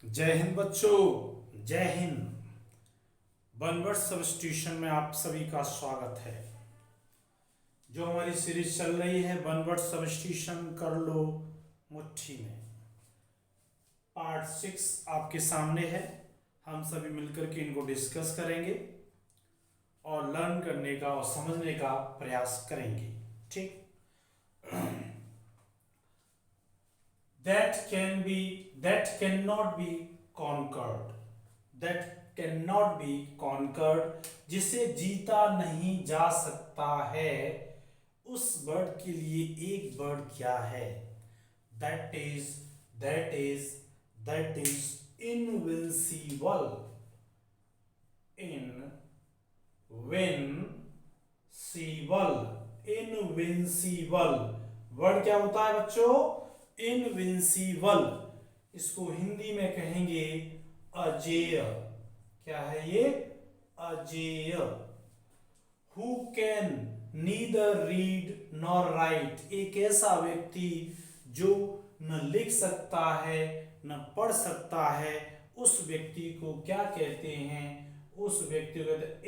जय हिंद बच्चों, जय हिंद। वन वर्ड सब्स्टिट्यूशन में आप सभी का स्वागत है। जो हमारी सीरीज चल रही है वन वर्ड सब्स्टिट्यूशन कर लो मुट्ठी में, पार्ट 6 आपके सामने है। हम सभी मिलकर के इनको डिस्कस करेंगे और लर्न करने का और समझने का प्रयास करेंगे। ठीक। that cannot be conquered, जिसे जीता नहीं जा सकता है, उस वर्ड के लिए एक वर्ड क्या है? that is invincible। Invincible word क्या होता है बच्चों? इनविंसिबल। इसको हिंदी में कहेंगे अजेय। क्या है ये? अजेय। Who can neither read nor right, एक ऐसा व्यक्ति जो न लिख सकता है न पढ़ सकता है, उस व्यक्ति को क्या कहते हैं? उस व्यक्ति को कहते हैं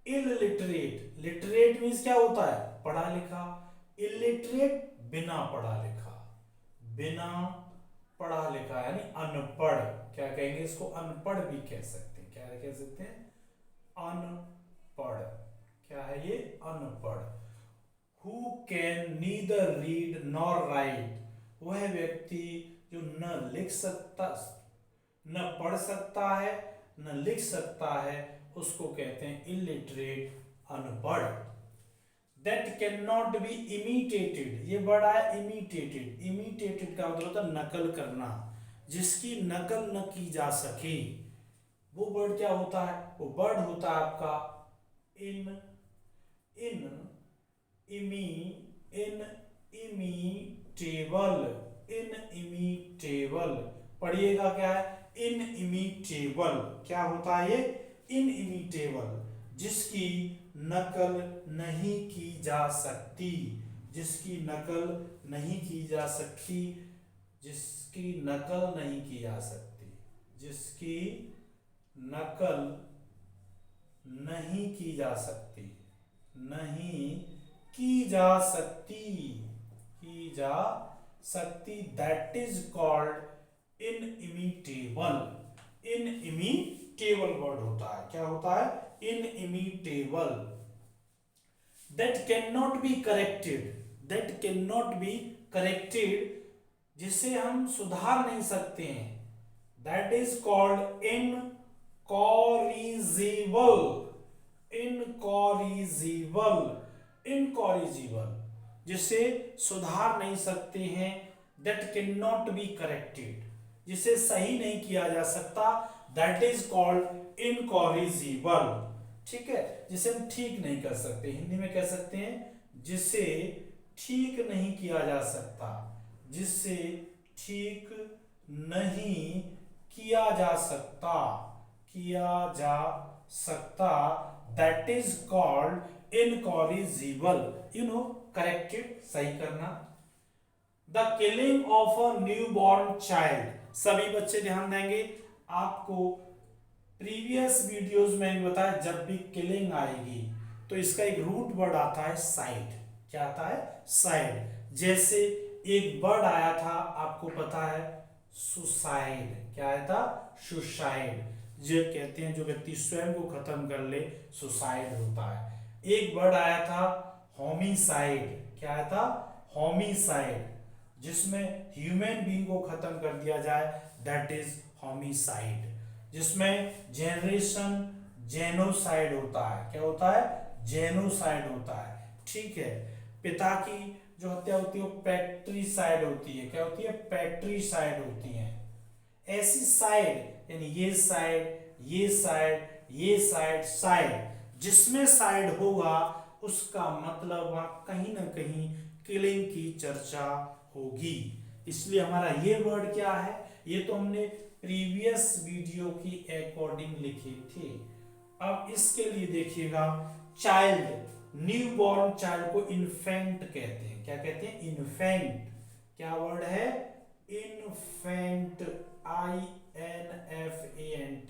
इलिटरेट। लिटरेट मीन्स क्या होता है? पढ़ा लिखा। इलिटरेट बिना पढ़ा लिखा, बिना पढ़ा लिखा यानी अनपढ़। क्या कहेंगे इसको? अनपढ़ भी कह सकते हैं। क्या कह सकते हैं? अनपढ़। क्या है ये? अनपढ़। Who can neither read nor right, वह व्यक्ति जो न लिख सकता, न पढ़ सकता है न लिख सकता है, उसको कहते हैं इलिटरेट, अनपढ़। That can not B imitated, ये वर्ड आया इमिटेटेड। इमिटेटेड का मतलब होता है नकल करना, जिसकी नकल न की जा सके। वो वर्ड क्या होता है? वो वर्ड होता है आपका इनइमिटेबल। पढ़िएगा क्या है? इनइमिटेबल। क्या होता है ये? इनइमिटेबल, जिसकी नकल नहीं की जा सकती। जिसकी नकल नहीं की जा सकती। जिसकी नकल नहीं की जा सकती। जिसकी नकल नहीं की जा सकती। नहीं की जा सकती। की जा सकती। That is called inimitable. Inimitable word होता है। क्या होता है? Inimitable. That can not be corrected. That can not be corrected, जिसे हम सुधार नहीं सकते हैं। That is called incorrigible. Incorrigible, जिसे सुधार नहीं सकते हैं। That can not be corrected, जिसे सही नहीं किया जा सकता। That is called incorrigible. ठीक है, जिसे हम ठीक नहीं कर सकते। हिंदी में कह सकते हैं जिसे ठीक नहीं किया जा सकता। जिसे ठीक नहीं किया जा सकता। किया जा सकता। That is called incorrigible. Corrected, सही करना। The killing of a new born child. सभी बच्चे ध्यान देंगे। आपको प्रीवियस वीडियोस में बताया, जब भी किलिंग आएगी तो इसका एक रूट वर्ड आता है साइड। क्या आता है? साइड। जैसे एक वर्ड आया था, आपको पता है, सुसाइड। क्या आया था? सुसाइड। जो कहते हैं जो व्यक्ति स्वयं को खत्म कर ले, सुसाइड होता है। एक वर्ड आया था होमिसाइड। क्या आया था? होमिसाइड, जिसमें ह्यूमन बीइंग को खत्म कर दिया जाए, दैट इज होमिसाइड। जिसमें जेनरेशन जेनोसाइड होता है। क्या होता है? जेनोसाइड होता है। ठीक है। पिता की जो हत्या होती है वो पैट्रीसाइड होती है। क्या होती है? पैट्रीसाइड होती है। ऐसी साइड यानी ये साइड, ये साइड, ये साइड, साइड, जिसमें साइड होगा उसका मतलब वहां कहीं ना कहीं किलिंग की चर्चा होगी। इसलिए हमारा ये वर्ड क्या है? ये तो हमने प्रीवियस वीडियो की अकॉर्डिंग लिखे थे। अब इसके लिए देखिएगा, चाइल्ड। न्यू बॉर्न चाइल्ड को इन्फेंट कहते हैं। क्या कहते हैं? इन्फेंट। क्या वर्ड है? Infant, INFANT।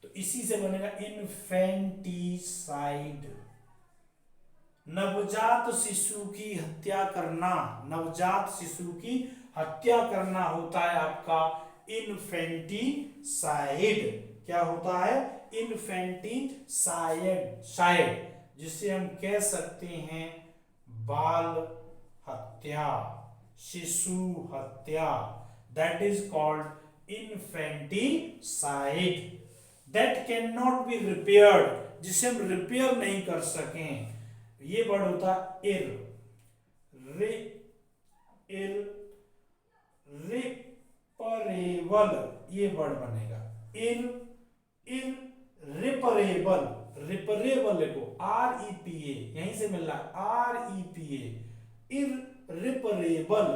तो इसी से बनेगा इन्फेंटिसाइड। नवजात शिशु की हत्या करना, नवजात शिशु की हत्या करना होता है आपका इन्फेंटिसाइड। क्या होता है? इन्फेंटिसाइड, जिसे हम कह सकते हैं बाल हत्या, शिशु हत्या। That is called infanticide. That can not B repaired, जिसे हम रिपेयर नहीं कर सकें। ये वर्ड होता है रिपरेबल, ये वर्ड बनेगा रिपरेबल। रिपरेबल देखो REPA, यहीं से मिल रहा है REPA, इररिपरेबल,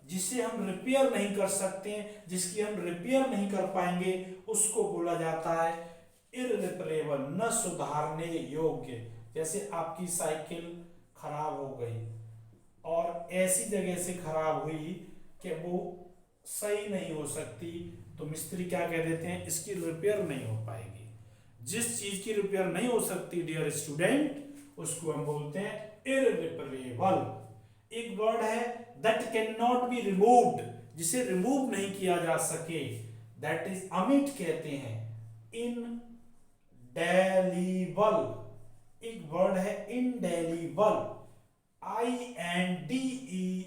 जिसे हम रिपेयर नहीं कर सकते, जिसकी हम रिपेयर नहीं कर पाएंगे, उसको बोला जाता है इररिपरेबल, न सुधारने योग्य। जैसे आपकी साइकिल खराब हो गई और ऐसी जगह से खराब हुई कि वो सही नहीं हो सकती, तो मिस्त्री क्या कह देते हैं? इसकी रिपेयर नहीं हो पाएगी। जिस चीज की रिपेयर नहीं हो सकती डियर स्टूडेंट, उसको हम बोलते हैं इररिपरेबल। एक वर्ड है that can not be removed, जिसे रिमूव नहीं किया जा सके, दैट इज अमिट कहते हैं इनडेलीबल। एक वर्ड है इनडेलीबल, INDELIBLE,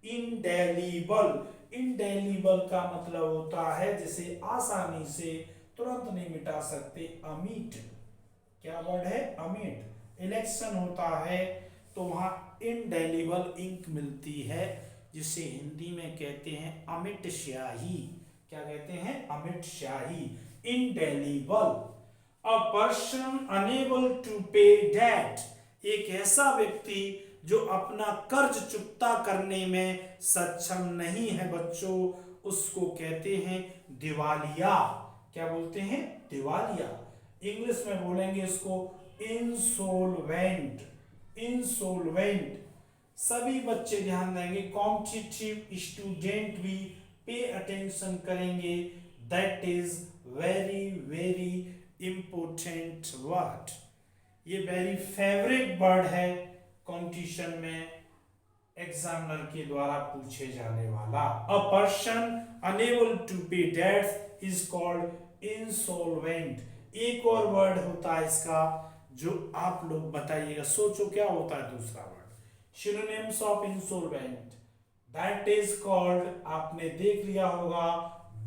इनडेलीबल। इनडेलीबल का मतलब होता है जिसे आसानी से तुरंत नहीं मिटा सकते, अमिट। क्या वर्ड है? अमिट। इलेक्शन होता है तो वहां इनडेलीबल इंक मिलती है, जिसे हिंदी में कहते हैं अमिट स्याही। क्या कहते हैं? अमिट स्याही, इनडेलीबल। अ पर्सन अनेबल टू पे डेट, एक ऐसा व्यक्ति जो अपना कर्ज चुकता करने में सक्षम नहीं है बच्चों, उसको कहते हैं दिवालिया। क्या बोलते हैं? दिवालिया। इंग्लिश में बोलेंगे इसको इंसोल्वेंट। इंसोल्वेंट। सभी बच्चे ध्यान देंगे, कॉम्पिटिटिव स्टूडेंट भी पे अटेंशन करेंगे। That is very very important word. ये वेरी फेवरेट वर्ड है कंपटीशन में, एग्जामिनर के द्वारा पूछे जाने वाला। अ पर्सन अनेबल टू पे डेट्स इज कॉल्ड इंसॉल्वेंट। एक और वर्ड होता है इसका जो आप लोग बताइएगा, सोचो क्या होता है दूसरा word? Synonyms of insolvent, that is called, आपने देख लिया होगा,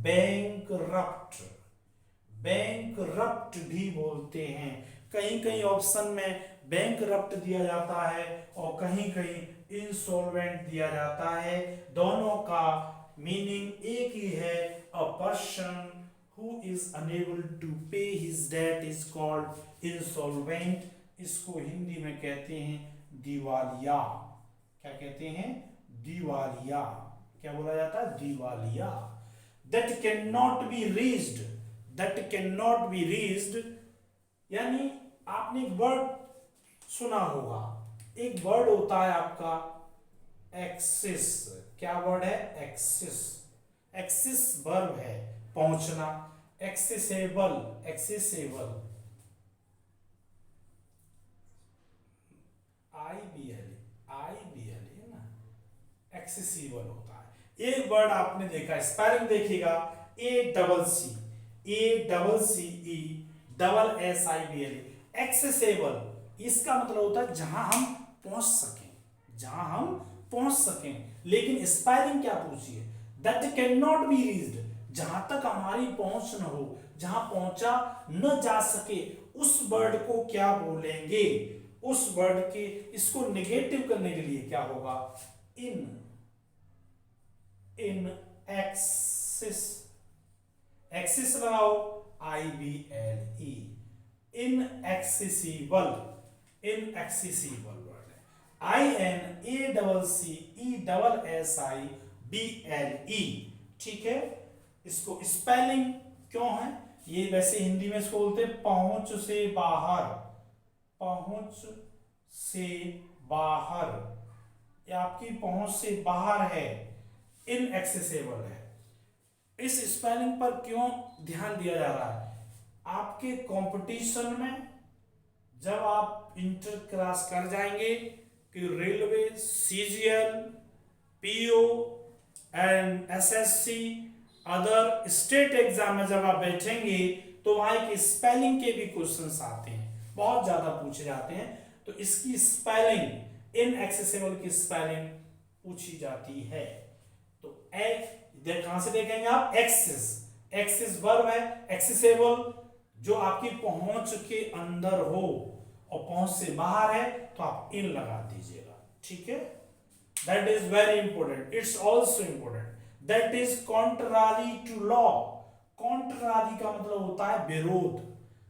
बैंकरप्ट। बैंकरप्ट भी बोलते हैं। कहीं कहीं ऑप्शन में बैंकरप्ट दिया जाता है और कहीं कहीं इंसॉल्वेंट दिया जाता है। दोनों का मीनिंग एक ही है। A person who is unable to pay his debt is called insolvent. इसको हिंदी में कहते हैं दिवालिया। क्या कहते हैं? दिवालिया। क्या बोला जाता है? दिवालिया। That can not be reached, that can not be reached, यानी आपने एक वर्ड सुना होगा, एक वर्ड होता है आपका एक्सेस। क्या वर्ड है? एक्सेस। एक्सेस वर्ब है, पहुंचना। एक्सेसेबल, एक्सेसेबल, IBL है ना, एक्सेसिबल होता है। एक वर्ड आपने देखा, स्पेलिंग देखिएगा, ACCESSIBL, एक्सेसेबल। इसका मतलब होता है जहां हम पहुंच सकें, जहां हम पहुंच सकें। लेकिन स्पेलिंग क्या पूछिए? That can not be reached, जहां तक हमारी पहुंच न हो, जहां पहुंचा न जा सके, उस वर्ड को क्या बोलेंगे? उस वर्ड के, इसको निगेटिव करने के लिए क्या होगा? इन एक्सेस, एक्सेस लगाओ, IBLE, इनएक्सेसिबल। इनएक्सेसिबल वर्ड है, INACCESSIBLE। ठीक है, इसको स्पेलिंग क्यों है ये? वैसे हिंदी में इसको बोलते हैं पहुंच से बाहर, पहुंच से बाहर, या आपकी पहुंच से बाहर है, इनएक्सेसिबल है। इस स्पेलिंग पर क्यों ध्यान दिया जा रहा है? आपके कंपटीशन में जब आप इंटर क्रॉस कर जाएंगे कि railway, CGL, PO and SSC, other state exam में जब आप बैठेंगे तो वहां एक स्पेलिंग के भी क्वेश्चंस आते हैं, बहुत ज्यादा पूछे जाते हैं। तो इसकी स्पेलिंग, इनएक्सेसिबल की स्पेलिंग पूछी जाती है। तो कहां से देखेंगे आप? एक्सेस, एक्सेस वर्ब है, एक्सेसिबल जो आपकी पहुंच के अंदर हो, और पहुंच से बाहर है तो आप इन लगा दीजिएगा, ठीक है। That is very important, it's also important. That is contrary to law. Contrary का मतलब होता है विरोध,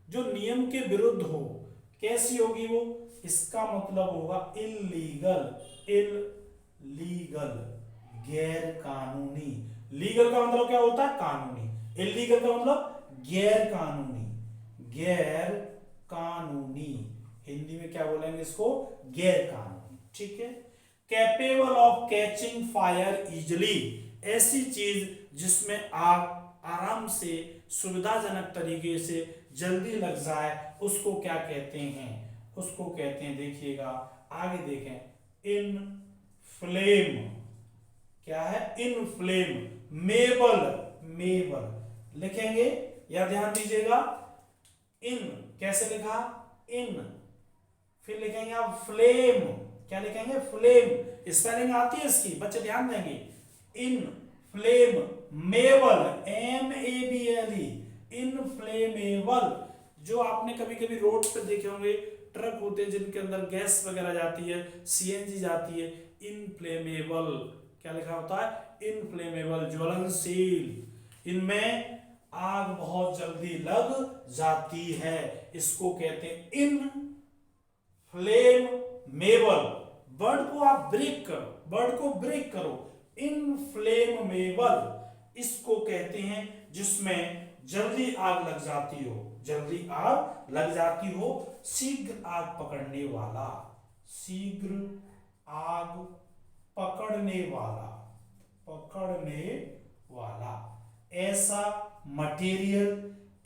जो नियम के विरुद्ध हो। कैसी होगी वो? इसका मतलब होगा इल्लीगल, इल्लीगल, गैर कानूनी। लीगल का मतलब क्या होता है? कानूनी। इल्लीगल का मतलब गैर कानूनी, गैर कानूनी। हिंदी में क्या बोलेंगे इसको? गैर कानूनी, ठीक है। Capable of catching fire easily, ऐसी चीज जिसमें आग आराम से, सुविधाजनक तरीके से जल्दी लग जाए, उसको क्या कहते हैं? उसको कहते हैं, देखिएगा आगे देखें, इन फ्लेम। क्या है? इन फ्लेम। मेबल, मेबल लिखेंगे या ध्यान दीजिएगा, इन कैसे लिखा? इन, फिर लिखेंगे आप फ्लेम। क्या लिखेंगे? फ्लेम। स्पेलिंग आती है इसकी, बच्चे ध्यान देंगे। इन फ्लेम मेबल, MEBLE, इनफ्लेमेबल। जो आपने कभी कभी रोड पे देखे होंगे, ट्रक होते हैं जिनके अंदर गैस वगैरह जाती है, CNG जाती है, इनफ्लेमेबल। क्या लिखा होता है? इनफ्लेमेबल, ज्वलनशील। इनमें आग बहुत जल्दी लग जाती है, इसको कहते हैं इनफ्लेमेबल। वर्ड को आप ब्रेक करो, वर्ड को ब्रेक करो। इनफ्लेमेबल इसको कहते हैं जिसमें जल्दी आग लग जाती हो, जल्दी आग लग जाती हो, शीघ्र आग पकड़ने वाला, शीघ्र आग पकड़ने वाला, पकड़ने वाला। ऐसा मटेरियल,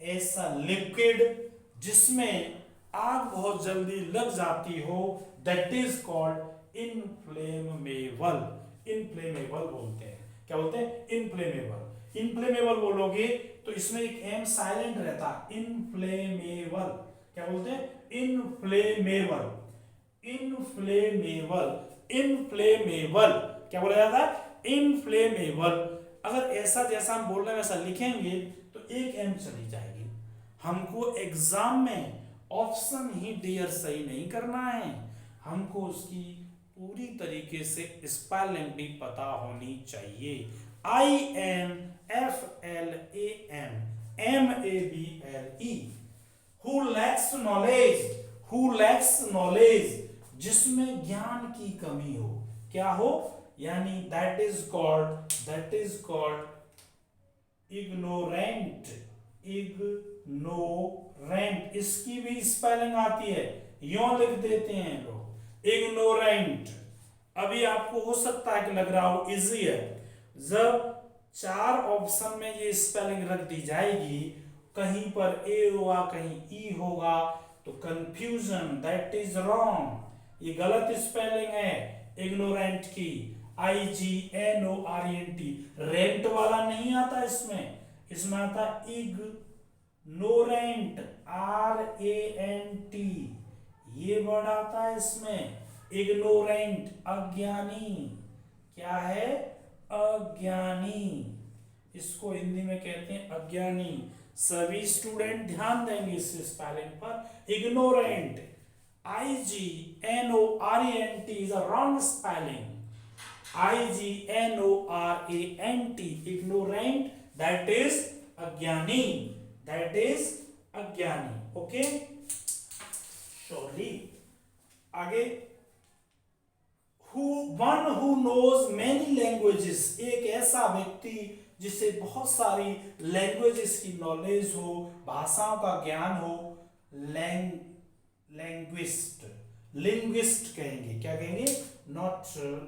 ऐसा लिक्विड जिसमें आग बहुत जल्दी लग जाती हो, that is called inflammable. Inflammable बोलते हैं। क्या बोलते हैं? इनफ्लेमेबल। इनफ्लेमेबल बोलोगे तो इसमें एक एम साइलेंट रहता है, इनफ्लेमेबल। क्या बोलते हैं? Inflammable, inflammable, inflammable. क्या बोला जाता है? इनफ्लेमेबल। अगर ऐसा जैसा हम बोल रहे हैं वैसा लिखेंगे तो एक एम चली जाएगी। हमको एग्जाम में ऑप्शन ही डियर सही नहीं करना है, हमको उसकी पूरी तरीके से स्पेलिंग भी पता होनी चाहिए। INFLAM, MABLE। Who lacks knowledge, who lacks knowledge, जिसमें ज्ञान की कमी हो। क्या हो? यानी that is called ignorant, ignorant। इसकी भी स्पेलिंग आती है, यूं लिख देते हैं लोग, ignorant। अभी आपको हो सकता है कि लग रहा हो इजी है, जब 4 ऑप्शन में ये स्पेलिंग रख दी जाएगी, कहीं पर ए होगा, कहीं ई होगा, तो कंफ्यूजन, दैट इज रॉन्ग, ये गलत स्पेलिंग है इग्नोरेंट की। IGNORENT, रेंट वाला नहीं आता इसमें, इसमें आता इग्नोरेंट, RANT, ये वर्ड आता है इसमें। इग्नोरेंट, अज्ञानी। क्या है? अज्ञानी। इसको हिंदी में कहते हैं अज्ञानी। सभी स्टूडेंट ध्यान देंगे इस स्पेलिंग पर। Ignorant, IGNORENT is a wrong spelling. IGNORANT, ignorant, that is अज्ञानी, that is अज्ञानी। Okay, surely। आगे, one who knows many languages, एक ऐसा व्यक्ति जिसे बहुत सारी लैंग्वेजेस की नॉलेज हो, भाषाओं का ज्ञान हो। लैंग्विस्ट, लिंग्विस्ट कहेंगे, क्या कहेंगे, नॉट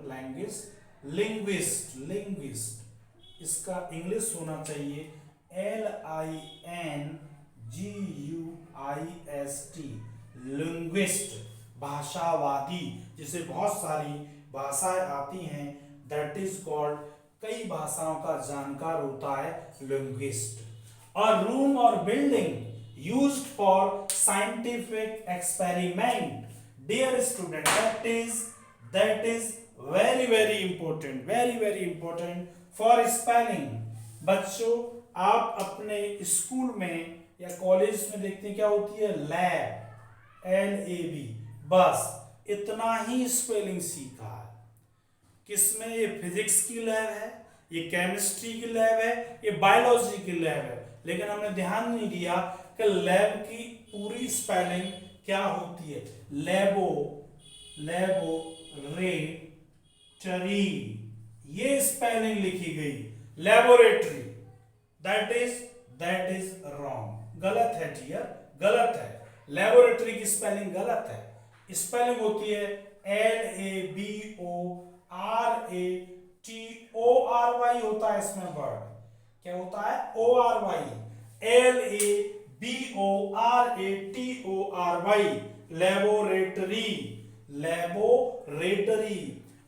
लैंग्विस्ट, लिंग्विस्ट, लिंग्विस्ट। इसका इंग्लिश होना चाहिए LINGUIST, लिंग्विस्ट, भाषावादी, जिसे बहुत सारी भाषाएं आती हैं, दैट इज कॉल्ड, कई भाषाओं का जानकार होता है लिंग्विस्ट। अ रूम और building used for scientific experiment, dear student, that is very important for spelling। बच्चों, आप अपने स्कूल में या कॉलेज में देखते हैं क्या होती है, लैब, LAB, बस इतना ही स्पेलिंग सीखा है। किसमें, ये फिजिक्स की लैब है, ये केमिस्ट्री की लैब है, ये बायोलॉजी की लैब है, लेकिन हमने ध्यान नहीं दिया कि लैब की पूरी स्पेलिंग क्या होती है, लेबोरेटरी, ये स्पेलिंग लिखी गई लेबोरेटरी, दैट इज रॉन्ग, गलत है डियर, गलत है, लेबोरेटरी की स्पेलिंग गलत है। स्पेलिंग होती है LABORATORY, होता है इसमें वर्ड, क्या होता है, ORY, LABORATORY, लेबोरेटरी, लेबोरेटरी।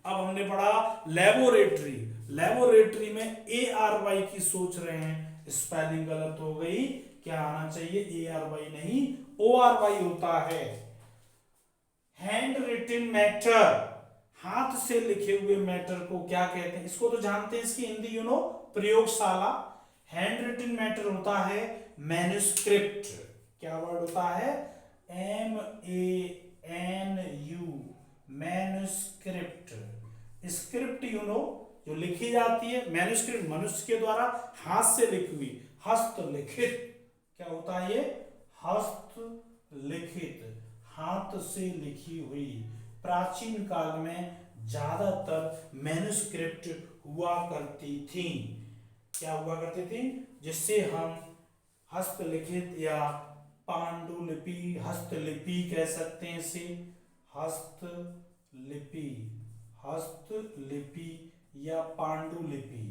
अब हमने पढ़ा लेबोरेटरी, लेबोरेटरी में ARY की सोच रहे हैं, स्पेलिंग गलत हो गई, क्या आना चाहिए, ARY नहीं, ORY होता है। हैंड रिटन मैटर, हाथ से लिखे हुए मैटर को क्या कहते हैं, इसको तो जानते हैं, इसकी हिंदी प्रयोगशाला। हैंड रिटन मैटर होता है मैन्युस्क्रिप्ट, क्या वर्ड होता है, MANU, मैन्युस्क्रिप्ट। स्क्रिप्ट जो लिखी जाती है, मैन्युस्क्रिप्ट मनुष्य के द्वारा हाथ से लिखी हुई, हस्तलिखित, क्या होता है ये, हस्तलिखित, हाथ से लिखी हुई। प्राचीन काल में ज्यादातर मैन्युस्क्रिप्ट हुआ करती थी, क्या हुआ करती थी, जिससे हम हस्तलिखित या पांडुलिपि, हस्तलिपि कह सकते हैं इसे, हस्तलिपि, हस्तलिपि या पांडुलिपि,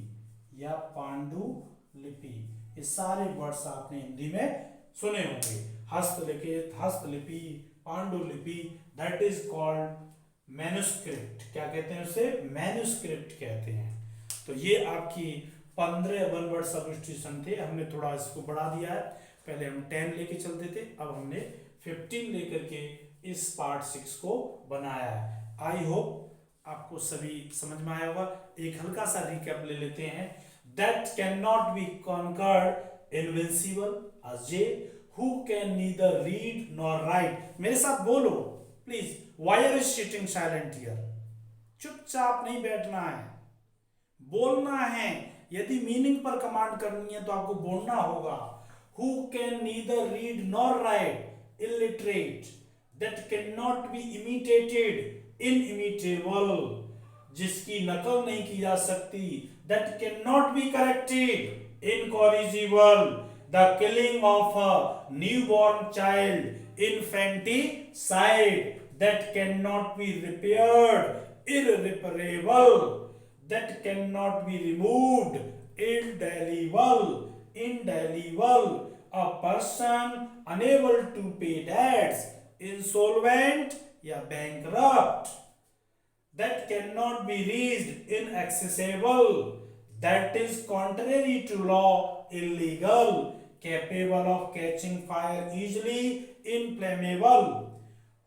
ये सारे वर्ड्स आपने हिंदी में सुने होंगे, हस्तलिखित, हस्तलिपि, पांडुलिपि, दैट इज कॉल्ड मैन्युस्क्रिप्ट, क्या कहते हैं उसे, मैन्युस्क्रिप्ट कहते हैं। तो ये आपकी 15 वन वर्ड सब्स्टिट्यूशन थे, हमने थोड़ा इसको बढ़ा दिया है, पहले हम 10 लेके चलते थे, अब हमने 15 लेकर के इस पार्ट 6 को बनाया है। आई होप आपको सभी समझ में आया होगा। एक हल्का सा रिकैप ले लेते हैं। That can not be conquered, invincible, Ajay, who can neither read nor write, मेरे साथ बोलो please, why are you sitting silent here, चुपचाप नहीं बैठना है, बोलना है, यदि मीनिंग पर कमांड करनी है तो आपको बोलना होगा। who can neither read nor write, illiterate, that cannot be imitated, inimitable, जिसकी नकल नहीं की जा सकती, that cannot be corrected, incorrigible, the killing of a newborn child, infanticide, that cannot be repaired, irreparable, that cannot be removed, indelible, a person unable to pay debts, insolvent या bankrupt, that cannot be reached, inaccessible, that is contrary to law, illegal, capable of catching fire easily, inflammable,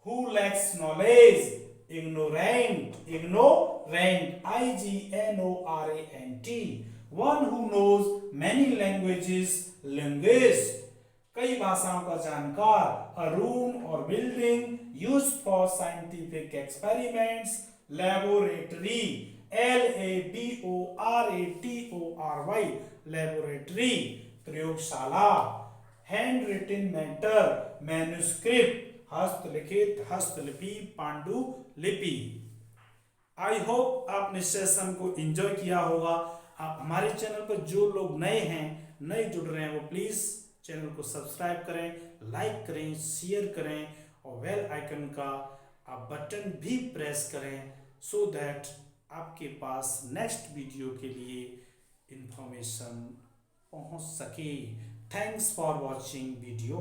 who lacks knowledge, ignorant, IGNORANT, one who knows many languages, linguist, कई भाषाओं का जानकार, a room or building used for scientific experiments, laboratory, LABORATORY, laboratory, प्रयोगशाला, hand written matter, manuscript, हस्तलिखित, हस्तलिपि, पांडुलिपि। I hope आपने session को enjoy किया होगा। आप हमारे चैनल पर जो लोग नए जुड़ रहे हैं, वो प्लीज चैनल को सब्सक्राइब करें, लाइक करें, शेयर करें और बेल आइकन का आप बटन भी प्रेस करें सो दैट आपके पास नेक्स्ट वीडियो के लिए इंफॉर्मेशन पहुंच सके। Thanks for watching video.